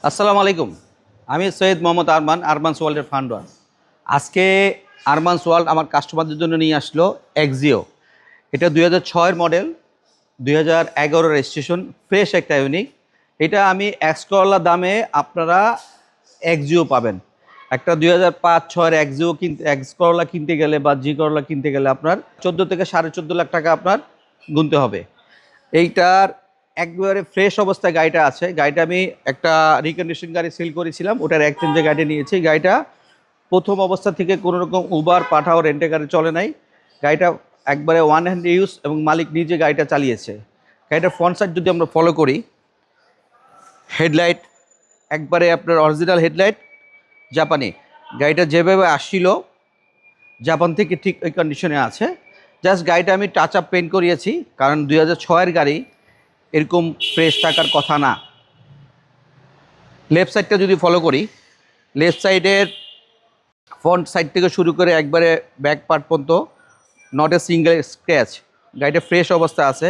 আসসালামু আলাইকুম। আমি সৈয়দ মোহাম্মদ আরমান, আরমানস ওয়ার্ল্ডের ফাউন্ডার। আজকে আরমানস ওয়ার্ল্ড আমার কাস্টমারদের জন্য নিয়ে আসলো এক্সিও। এটা 2006-এর মডেল, 2011 রেজিস্ট্রেশন, ফ্রেশ একটা ইউনিক। এটা আমি এক্স করলা দামে আপনারা এক্সিও পাবেন। একটা 2005-06-এর এক্সিও কিনতে, এক্স করলা কিনতে গেলে বা জি করলা কিনতে গেলে আপনার 14 থেকে 14.5 লাখ টাকা আপনার গুনতে হবে। এইটার একবারে ফ্রেশ অবস্থায় গাড়িটা আছে। গাড়িটা আমি একটা রিকন্ডিশন গাড়ি সেল করেছিলাম, ওটার এক্সচেঞ্জে গাড়ি নিয়েছি। গাড়িটা প্রথম অবস্থা থেকে কোনো রকম উবার পাঠাও রেন্টে গাড়ি চলে নাই। গাড়িটা একবারে ওয়ান হ্যান্ড ইউজ এবং মালিক নিজে গাড়িটা চালিয়েছে। গাড়িটার ফ্রন্ট সাইড যদি আমরা ফলো করি, হেডলাইট একবারে আপনার অরিজিনাল হেডলাইট, জাপানি। গাড়িটা যেভাবে আসছিল জাপান থেকে ঠিক ওই কন্ডিশনে আছে। জাস্ট গাড়িটা আমি টাচ আপ পেন্ট করিয়েছি, কারণ 2006-এর গাড়ি এরকম ফ্রেশ থাকার কথা না। লেফট সাইডটা যদি ফলো করি, লেফট সাইডের ফ্রন্ট সাইড থেকে শুরু করে একবারে ব্যাক পার্ট পর্যন্ত নট এ সিঙ্গেল স্ক্র্যাচ। গাড়িটা ফ্রেশ অবস্থা আছে।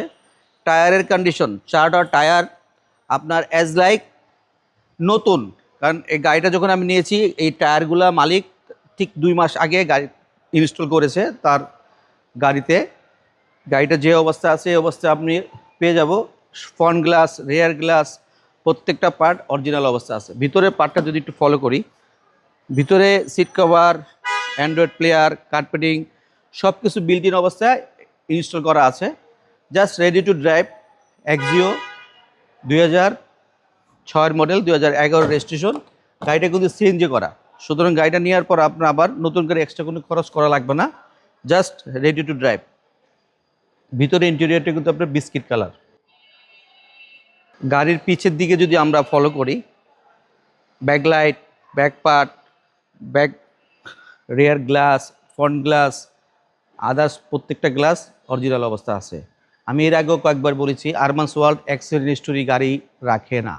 টায়ারের কন্ডিশন, চারটা টায়ার আপনার অ্যাজ লাইক নতুন। কারণ এই গাড়িটা যখন আমি নিয়েছি, এই টায়ারগুলা মালিক ঠিক 2 মাস আগে গাড়ি ইনস্টল করেছে তার গাড়িতে। গাড়িটা যে অবস্থা আছে এই অবস্থায় আপনি পেয়ে যাব। ফ্রন্ট গ্লাস, রেয়ার গ্লাস, প্রত্যেকটা পার্ট অরিজিনাল অবস্থা আছে। ভিতরের পার্টটা যদি একটু ফলো করি, ভিতরে seat cover, android player, carpeting সব কিছু বিল্ট ইন অবস্থায় ইনস্টল করা আছে। Just ready to drive. Axio 2006-এর মডেল, 2011 রেজিস্ট্রেশন। গাড়িটা কিন্তু সিএনজি করা, সুতরাং গাড়িটা নেওয়ার পর আপনার আবার নতুন করে এক্সট্রা কোনো খরচ করা লাগবে না। Just ready to drive. ভিতরে ইন্টেরিয়রটা কিন্তু আপনার বিস্কিট কালার। গাড়ির পিছের দিকে যদি আমরা ফলো করি, backlight, back part, back rare glass, front glass, others প্রত্যেকটা গ্লাস অরিজিনাল অবস্থা আছে। আমি এর আগেও কয়েকবার বলেছি, আরমানস ওয়ার্ল্ড অ্যাক্সিডেন্ট হিস্টোরি গাড়ি রাখে না।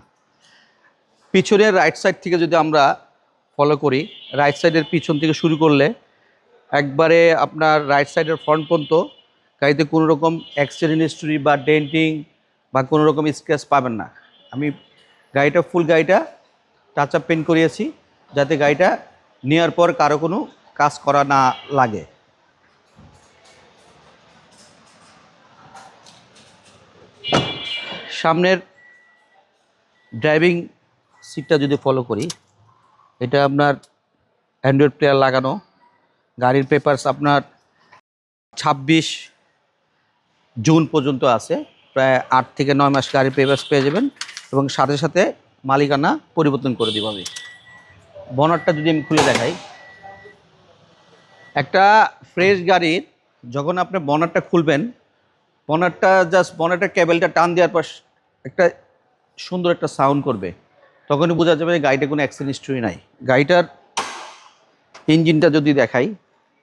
পিছনের রাইট সাইড থেকে যদি আমরা ফলো করি, রাইট সাইডের পিছন থেকে শুরু করলে একবারে আপনার রাইট সাইডের ফ্রন্ট পর্যন্ত গাড়িতে কোনো রকম অ্যাক্সিডেন্ট হিস্টোরি বা ডেন্টিং বা কোনো রকম স্ক্র্যাচ পাবেন না। আমি গাড়িটা ফুল গাড়িটা টাচ আপ পেন্ট করিয়েছি, যাতে গাড়িটা নেওয়ার পর কারো কোনো কাজ করা না লাগে। সামনের ড্রাইভিং সিটটা যদি ফলো করি, এটা আপনার অ্যান্ড্রয়েড প্লেয়ার লাগানো। গাড়ির পেপারস আপনার 26 জুন পর্যন্ত আছে। প্রায় 8 থেকে 9 মাস গাড়ির পেপারস পেয়ে যাবেন এবং সাথে সাথে মালিকানা পরিবর্তন করে দিব আমি। বনারটা যদি আমি খুলে দেখাই, একটা ফ্রেশ গাড়ির যখন আপনি বনারটা খুলবেন, বনারটা জাস্ট বনারটার কেবেলটা টান দেওয়ার পর একটা সুন্দর একটা সাউন্ড করবে, তখনই বোঝা যাবে গাড়িটা কোনো অ্যাক্সিডেন্ট হিস্ট্রি নাই। গাড়িটার ইঞ্জিনটা যদি দেখাই,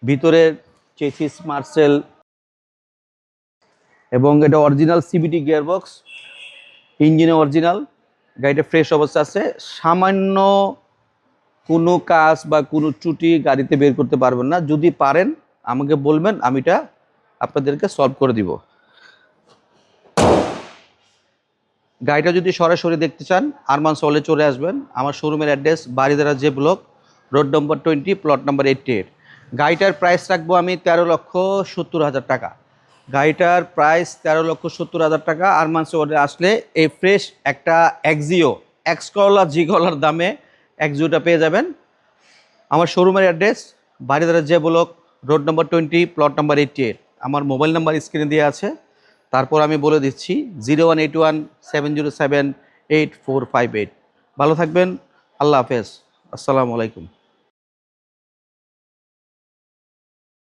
ভিতরের চেসিস মার্সেল এবং এটা অরিজিনাল সিবিটি গিয়ারবক্স, ইঞ্জিনে অরিজিনাল। গাড়িটা ফ্রেশ অবস্থা আছে। সামান্য কোনো কাজ বা কোনো ত্রুটি গাড়িতে বের করতে পারবেন না। যদি পারেন আমাকে বলবেন, আমি এটা আপনাদেরকে সলভ করে দিব। গাড়িটা যদি সরাসরি দেখতে চান, আরমানস ওয়ার্ল্ডে চলে আসবেন। আমার শোরুমের address Baridhara J block, road number 20, plot number 88। গাড়িটার প্রাইস রাখবো আমি 13,70,000 টাকা। গাড়িটার প্রাইস 13,70,000 টাকা। আরমানস ওয়ার্ল্ডে আসলে এই ফ্রেশ একটা এক্সিও, এক্স করলা জি করলার দামে এক্সিওটা পেয়ে যাবেন। আমার শোরুমের address Baridhara J block, road number 20, plot number 88। আমার মোবাইল নাম্বার স্ক্রিনে দেওয়া আছে। তারপর আমি বলে দিচ্ছি 0181 707 8458। ভালো থাকবেন। আল্লাহ হাফেজ। আসসালামু আলাইকুম।